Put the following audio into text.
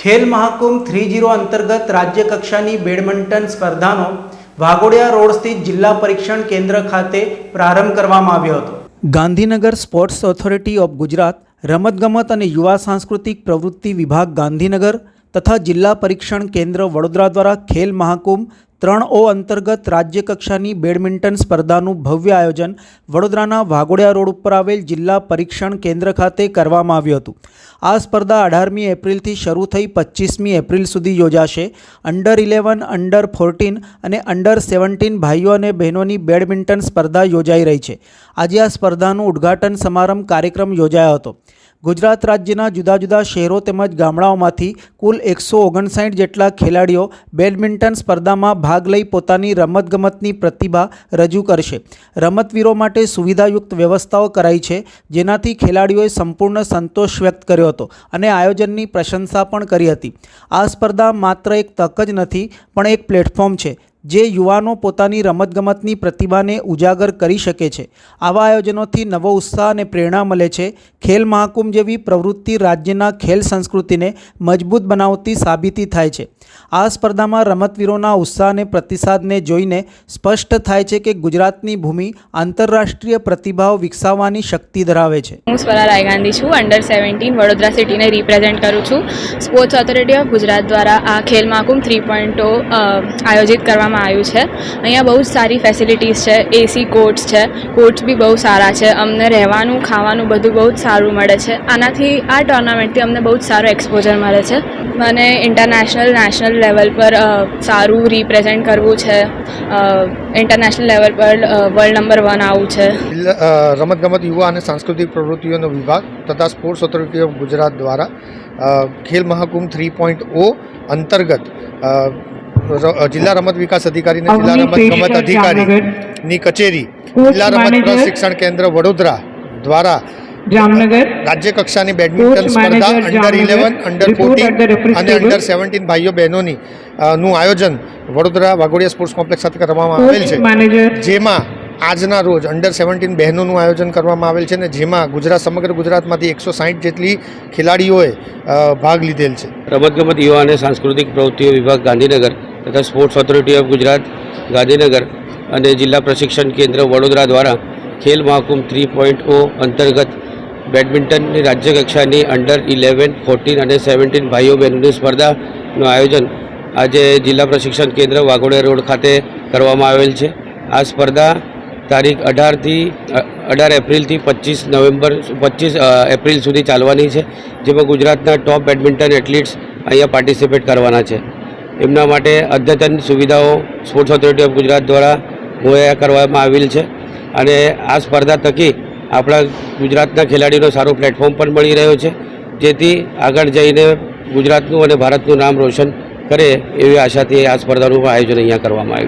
ખેલ મહાકુંભ 3.0 અંતર્ગત રાજ્ય કક્ષાની બેડમિન્ટન સ્પર્ધાનો વાઘોડિયા રોડ સ્થિત જિલ્લા પરીક્ષણ કેન્દ્ર ખાતે પ્રારંભ કરવામાં આવ્યો હતો। Gandhinagar sports authority of Gujarat, રમતગમત અને યુવા સાંસ્કૃતિક પ્રવૃત્તિ વિભાગ ગાંધીનગર તથા જિલ્લા પરીક્ષણ કેન્દ્ર વડોદરા દ્વારા ખેલ મહાકુંભ 3O અંતર્ગત રાજ્ય કક્ષાની બેડમિન્ટન સ્પર્ધાનું ભવ્ય આયોજન વડોદરાના વાઘોડિયા રોડ ઉપર આવેલ જિલ્લા પરીક્ષણ કેન્દ્ર ખાતે કરવામાં આવ્યું હતું। આ સ્પર્ધા 18મી એપ્રિલથી શરૂ થઈ 25મી એપ્રિલ સુધી યોજાશે। અંડર 11, અંડર 14 અને અંડર 17 ભાઈઓ અને બહેનોની બેડમિન્ટન સ્પર્ધા યોજાઈ રહી છે। આજે આ સ્પર્ધાનું ઉદ્ઘાટન સમારંભ કાર્યક્રમ યોજાયો હતો। ગુજરાત રાજ્યના જુદા જુદા શહેરો તેમજ ગામડાઓમાંથી કુલ 159 જેટલા ખેલાડીઓ બેડમિન્ટન સ્પર્ધામાં ભાગ લઈ પોતાની રમતગમતની પ્રતિભા રજૂ કરશે। રમતવીરો માટે સુવિધાયુક્ત વ્યવસ્થાઓ કરાઈ છે, જેનાથી ખેલાડીઓએ સંપૂર્ણ સંતોષ વ્યક્ત કર્યો હતો અને આયોજનની પ્રશંસા પણ કરી હતી। આ સ્પર્ધા માત્ર એક તક જ નથી, પણ એક પ્લેટફોર્મ છે જે યુવાનો પોતાની રમતગમતની પ્રતિભાને ઉજાગર કરી શકે છે। આવા આયોજનોથી નવો ઉત્સાહ અને પ્રેરણા મળે છે। ખેલ મહાકુંભ જેવી પ્રવૃત્તિ રાજ્યના ખેલ સંસ્કૃતિને મજબૂત બનાવતી સાબિતી થાય છે। આ સ્પર્ધામાં રમતવીરોના ઉત્સાહ અને પ્રતિસાદને જોઈને સ્પષ્ટ થાય છે કે ગુજરાતની ભૂમિ આંતરરાષ્ટ્રીય પ્રતિભાઓ વિકસાવવાની શક્તિ ધરાવે છે। હું સ્વરા રાયગાંધી છું, અંડર 17 વડોદરા સિટીને રિપ્રેઝેન્ટ કરું છું। સ્પોર્ટ્સ ઓથોરિટી ઓફ ગુજરાત દ્વારા આ ખેલ મહાકુંભ 3.0 આયોજિત કરવામાં આવ્યું છે। અહીંયા બહુ જ સારી ફેસિલિટીઝ છે, એસી કોર્ટ્સ છે, કોર્ટ્સ બી બહુ સારા છે, અમને રહેવાનું ખાવાનું બધું બહુ જ સારું મળે છે। આનાથી આ ટુર્નામેન્ટથી અમને બહુ જ સારો એક્સપોઝર મળે છે। મને ઇન્ટરનેશનલ નેશનલ લેવલ પર સારું રિપ્રેઝેન્ટ કરવું છે, ઇન્ટરનેશનલ લેવલ પર વર્લ્ડ નંબર 1 આવવું છે। રમતગમત યુવા અને સાંસ્કૃતિક પ્રવૃત્તિઓનો વિભાગ તથા સ્પોર્ટ્સ ઓથોરિટી ઓફ ગુજરાત દ્વારા ખેલ મહાકુંભ 3.0 અંતર્ગત જિલ્લા રમત વિકાસ અધિકારી અને જિલ્લા રમતગમત અધિકારીની કચેરી, જિલ્લા રમત પ્રશિક્ષણ કેન્દ્ર વડોદરા દ્વારા રાજ્ય કક્ષાની બેડમિન્ટન સ્પર્ધા અંડર 11, અંડર 14 અને અંડર 17 ભાઈઓ બહેનોની નું આયોજન વડોદરા વાઘોડિયા સ્પોર્ટ્સ કોમ્પ્લેક્સ ખાતે કરવામાં આવેલ છે, જેમાં આજના રોજ અંડર 17 બહેનોનું આયોજન કરવામાં આવેલ છે અને જેમાં સમગ્ર ગુજરાતમાંથી 160 જેટલી ખેલાડીઓએ ભાગ લીધેલ છે। રમતગમત યુવા અને સાંસ્કૃતિક પ્રવૃત્તિઓ વિભાગ ગાંધીનગર તથા sports authority of Gujarat Gandhinagar અને જિલ્લા પ્રશિક્ષણ કેન્દ્ર વડોદરા દ્વારા ખેલ મહાકુંભ 3.0 અંતર્ગત બેડમિન્ટનની રાજ્ય કક્ષાની અંડર 11, 14 અને 17 ભાઈઓ બહેનોની સ્પર્ધાનું આયોજન આજે જિલ્લા પ્રશિક્ષણ કેન્દ્ર વાઘોડિયા રોડ ખાતે કરવામાં આવેલ છે। આ સ્પર્ધા તારીખ 18 એપ્રિલથી 25 એપ્રિલ સુધી ચાલવાની છે, જેમાં ગુજરાતના ટોપ બેડમિન્ટન એથ્લીટ્સ અહીંયા પાર્ટિસિપેટ કરવાના છે। એમના માટે અદ્યતન સુવિધાઓ સ્પોર્ટ્સ ઓથોરિટી ઓફ ગુજરાત દ્વારા મુહૈયા કરવામાં આવેલ છે અને આ સ્પર્ધા થકી આપણા ગુજરાતના ખેલાડીનો સારો પ્લેટફોર્મ પણ મળી રહ્યો છે, જેથી આગળ જઈને ગુજરાતનું અને ભારતનું નામ રોશન કરે એવી આશાથી આ સ્પર્ધાનું આયોજન અહીંયા કરવામાં આવ્યું।